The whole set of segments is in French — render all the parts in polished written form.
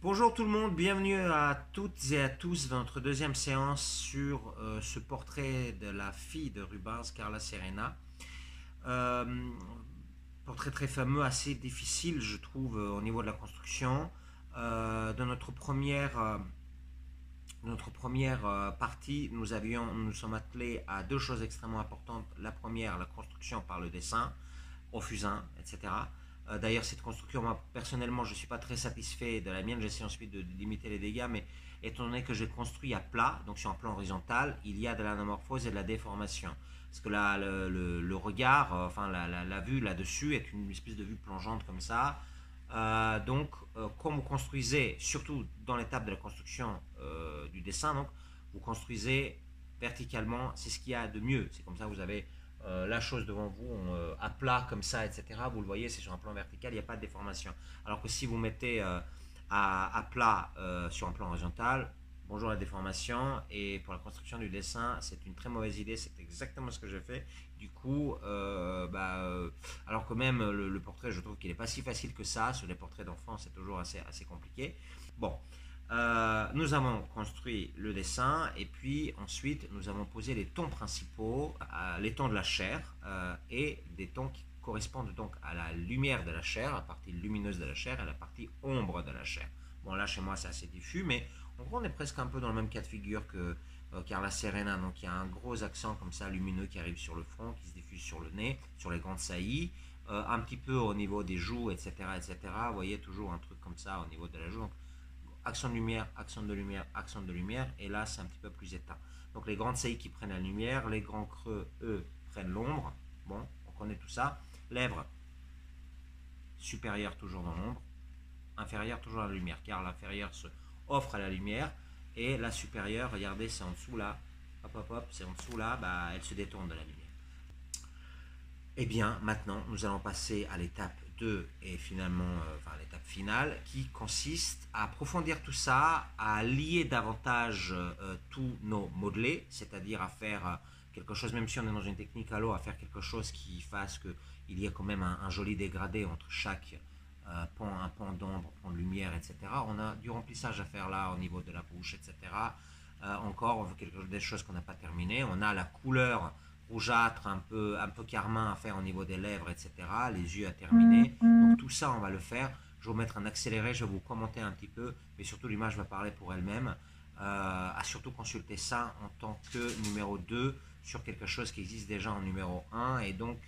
Bonjour tout le monde, bienvenue à toutes et à tous dans notre deuxième séance sur ce portrait de la fille de Rubens, Carla Serena. Euh, Portrait très fameux, assez difficile je trouve au niveau de la construction. Dans notre première partie, nous sommes attelés à deux choses extrêmement importantes. La première, la construction par le dessin, au fusain, etc. D'ailleurs, cette construction, moi, personnellement, je ne suis pas très satisfait de la mienne. J'essaie ensuite de limiter les dégâts, mais étant donné que j'ai construit à plat, donc sur un plan horizontal, il y a de l'anamorphose et de la déformation. Parce que là, le regard, enfin la vue là-dessus est une espèce de vue plongeante comme ça. Comme vous construisez, surtout dans l'étape de la construction du dessin, donc, vous construisez verticalement, c'est ce qu'il y a de mieux. C'est comme ça, vous avez la chose devant vous à plat comme ça, etc. Vous le voyez, c'est sur un plan vertical, il n'y a pas de déformation. Alors que si vous mettez à plat sur un plan horizontal, bonjour la déformation. Et pour la construction du dessin, c'est une très mauvaise idée. C'est exactement ce que je fais. Du coup, alors que même le portrait, je trouve qu'il n'est pas si facile que ça. Sur les portraits d'enfants, c'est toujours assez compliqué. Bon, nous avons construit le dessin et puis ensuite nous avons posé les tons principaux, les tons de la chair et des tons qui correspondent donc à la lumière de la chair, la partie lumineuse de la chair et la partie ombre de la chair. Bon là chez moi c'est assez diffus, mais en gros on est presque un peu dans le même cas de figure que Carla Serena. Donc il y a un gros accent comme ça lumineux qui arrive sur le front, qui se diffuse sur le nez, sur les grandes saillies, un petit peu au niveau des joues, etc., etc. Vous voyez toujours un truc comme ça au niveau de la joue. Donc, accent de lumière, accent de lumière, accent de lumière, et là c'est un petit peu plus éteint. Donc les grandes saillies qui prennent la lumière, les grands creux, eux, prennent l'ombre. Bon, on connaît tout ça. Lèvres supérieures toujours dans l'ombre, inférieures toujours à la lumière, car l'inférieure se offre à la lumière, et la supérieure, regardez, c'est en dessous là, hop hop hop, c'est en dessous là, bah, elle se détourne de la lumière. Eh bien, maintenant, nous allons passer à l'étape 2 et finalement, enfin, l'étape finale qui consiste à approfondir tout ça, à lier davantage tous nos modelés, c'est-à-dire à faire quelque chose, même si on est dans une technique à l'eau, à faire quelque chose qui fasse qu'il y ait quand même un joli dégradé entre chaque un pan d'ombre, un pan de lumière, etc. On a du remplissage à faire là au niveau de la bouche, etc. Encore, on veut des choses qu'on n'a pas terminées. On a la couleur rougeâtre, un peu carmin à faire au niveau des lèvres, etc. Les yeux à terminer. Donc tout ça, on va le faire. Je vais vous mettre un accéléré, je vais vous commenter un petit peu, mais surtout l'image va parler pour elle-même. À surtout consulter ça en tant que numéro 2 sur quelque chose qui existe déjà en numéro 1. Et donc,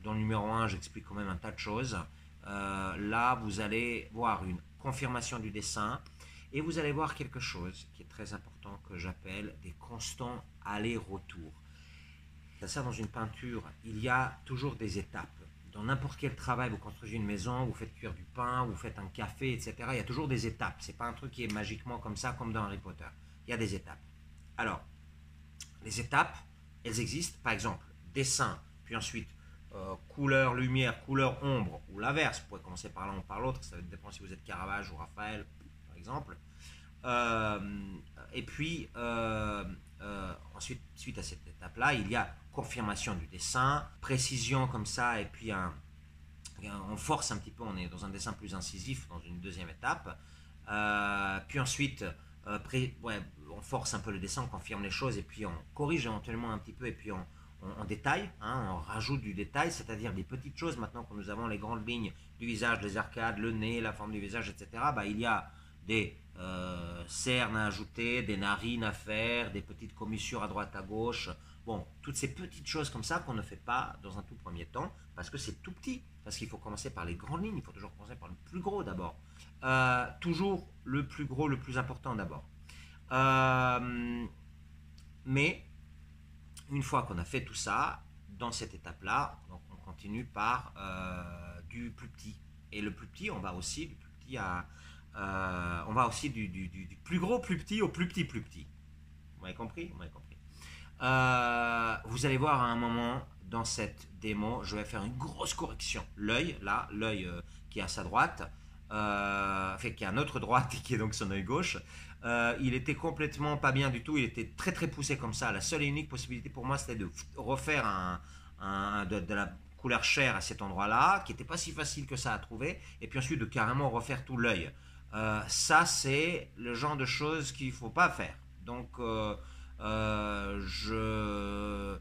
dans le numéro 1, j'explique quand même un tas de choses. Là, vous allez voir une confirmation du dessin et vous allez voir quelque chose qui est très important que j'appelle des constants aller-retour. Ça, dans une peinture, il y a toujours des étapes. Dans n'importe quel travail, vous construisez une maison, vous faites cuire du pain, vous faites un café, etc. Il y a toujours des étapes. C'est pas un truc qui est magiquement comme ça, comme dans Harry Potter. Il y a des étapes. Alors, les étapes, elles existent. Par exemple, dessin, puis ensuite couleur, lumière, couleur, ombre, ou l'inverse. Vous pouvez commencer par l'un ou par l'autre. Ça dépend si vous êtes Caravage ou Raphaël, par exemple. Euh, et puis, ensuite, suite à cette étape-là, il y a confirmation du dessin, précision comme ça, et puis on force un petit peu, on est dans un dessin plus incisif dans une deuxième étape. Puis ensuite, ouais, on force un peu le dessin, on confirme les choses, et puis on corrige éventuellement un petit peu, et puis on détaille, hein, on rajoute du détail, c'est-à-dire des petites choses. Maintenant que nous avons les grandes lignes du visage, les arcades, le nez, la forme du visage, etc., bah, il y a des cernes à ajouter, des narines à faire, des petites commissures à droite à gauche. Bon, toutes ces petites choses comme ça qu'on ne fait pas dans un tout premier temps parce que c'est tout petit. Parce qu'il faut commencer par les grandes lignes, il faut toujours commencer par le plus gros d'abord. Toujours le plus gros, le plus important d'abord. Euh, mais une fois qu'on a fait tout ça, dans cette étape-là, donc on continue par du plus petit. Et le plus petit, on va aussi du plus petit on va aussi du plus gros plus petit au plus petit plus petit. Vous m'avez compris? Vous m'avez compris. Vous allez voir à un moment dans cette démo, je vais faire une grosse correction. L'œil, là, l'œil qui est à sa droite, enfin qui est à notre droite et qui est donc son œil gauche, il était complètement pas bien du tout, il était très très poussé comme ça. La seule et unique possibilité pour moi c'était de refaire de la couleur chair à cet endroit-là, qui n'était pas si facile que ça à trouver, et puis ensuite de carrément refaire tout l'œil. Ça, c'est le genre de choses qu'il ne faut pas faire. Donc, euh, je,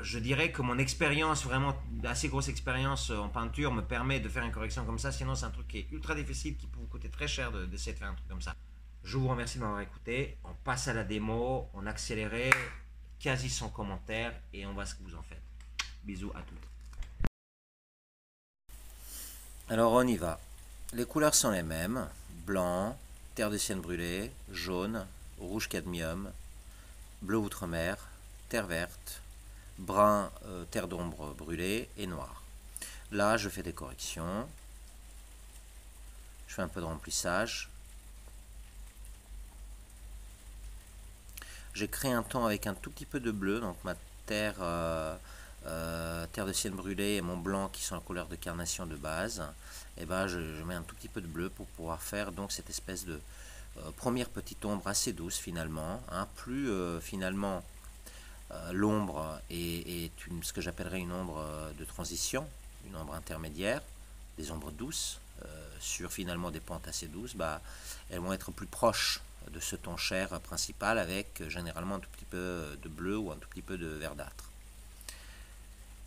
je dirais que mon expérience, vraiment assez grosse expérience en peinture, me permet de faire une correction comme ça. Sinon, c'est un truc qui est ultra difficile, qui peut vous coûter très cher d'essayer de faire un truc comme ça. Je vous remercie de m'avoir écouté. On passe à la démo, on accéléré, quasi sans commentaire, et on voit ce que vous en faites. Bisous à toutes. Alors on y va. Les couleurs sont les mêmes. Blanc, terre de sienne brûlée, jaune, rouge cadmium, bleu outre-mer, terre verte, brun, terre d'ombre brûlée et noir. Là, je fais des corrections. Je fais un peu de remplissage. J'ai créé un ton avec un tout petit peu de bleu, donc ma terre, terre de sienne brûlée et mon blanc qui sont la couleur de carnation de base. Et ben je mets un tout petit peu de bleu pour pouvoir faire donc cette espèce de première petite ombre assez douce finalement. Hein. Plus finalement l'ombre est ce que j'appellerais une ombre de transition, une ombre intermédiaire, des ombres douces sur finalement des pentes assez douces, bah, elles vont être plus proches de ce ton chair principal avec généralement un tout petit peu de bleu ou un tout petit peu de verdâtre.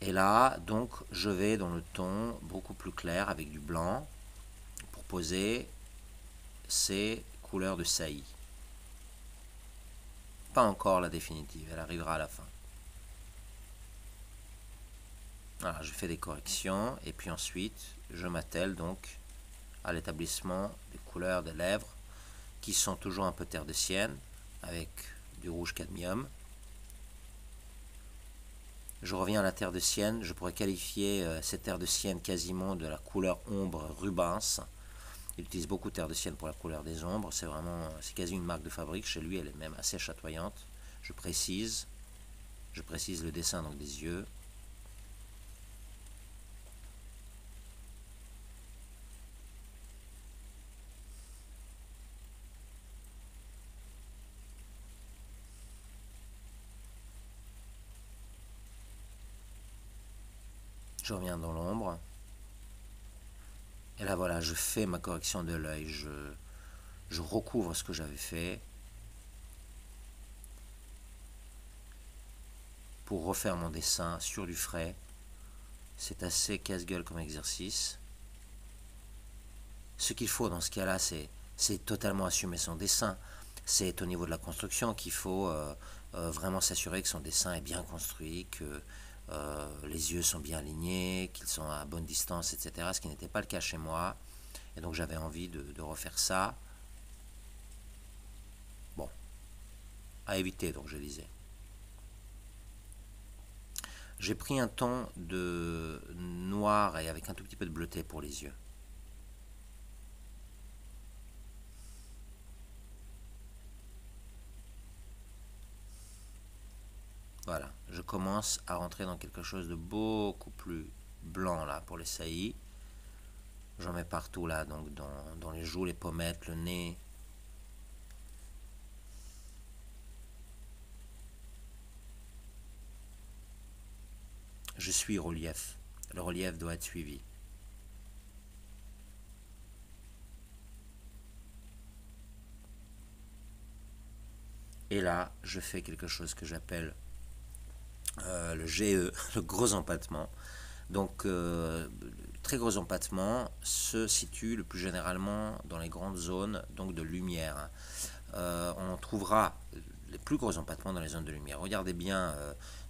Et là, donc, je vais dans le ton beaucoup plus clair avec du blanc pour poser ces couleurs de saillie. Pas encore la définitive, elle arrivera à la fin. Voilà, je fais des corrections et puis ensuite je m'attelle donc à l'établissement des couleurs des lèvres qui sont toujours un peu terre de sienne avec du rouge cadmium. Je reviens à la terre de sienne, je pourrais qualifier cette terre de sienne quasiment de la couleur ombre Rubens. Il utilise beaucoup de terre de sienne pour la couleur des ombres, c'est quasi une marque de fabrique, chez lui elle est même assez chatoyante. Je précise le dessin donc des yeux. Je reviens dans l'ombre. Et là voilà, je fais ma correction de l'œil, je recouvre ce que j'avais fait pour refaire mon dessin sur du frais. C'est assez casse-gueule comme exercice. Ce qu'il faut dans ce cas-là, c'est totalement assumer son dessin. C'est au niveau de la construction qu'il faut vraiment s'assurer que son dessin est bien construit, que les yeux sont bien alignés, qu'ils sont à bonne distance, etc. Ce qui n'était pas le cas chez moi. Et donc j'avais envie de refaire ça. Bon, à éviter, donc je disais. J'ai pris un ton de noir et avec un tout petit peu de bleuté pour les yeux. Voilà, je commence à rentrer dans quelque chose de beaucoup plus blanc là pour les saillies. J'en mets partout là, donc dans les joues, les pommettes, le nez. Je suis relief. Le relief doit être suivi. Et là, je fais quelque chose que j'appelle le GE, le gros empattement. Donc, très gros empattement se situe le plus généralement dans les grandes zones donc de lumière. On trouvera les plus gros empattements dans les zones de lumière. Regardez bien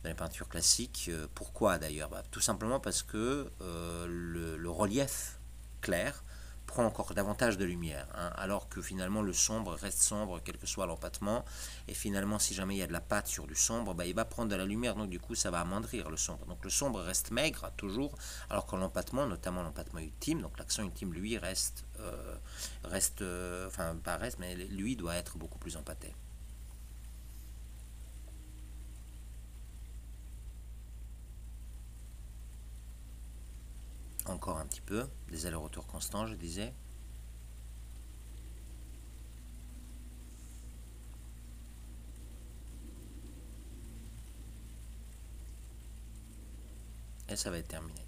dans les peintures classiques. Pourquoi d'ailleurs? Tout simplement parce que le relief clair prend encore davantage de lumière, hein, alors que finalement le sombre reste sombre quel que soit l'empattement, et finalement si jamais il y a de la pâte sur du sombre, il va prendre de la lumière, donc du coup ça va amoindrir le sombre. Donc le sombre reste maigre toujours, alors que l'empattement, notamment l'empattement ultime, donc l'accent ultime lui mais lui doit être beaucoup plus empâté. Encore un petit peu, des allers-retours constants, je disais. Et ça va être terminé.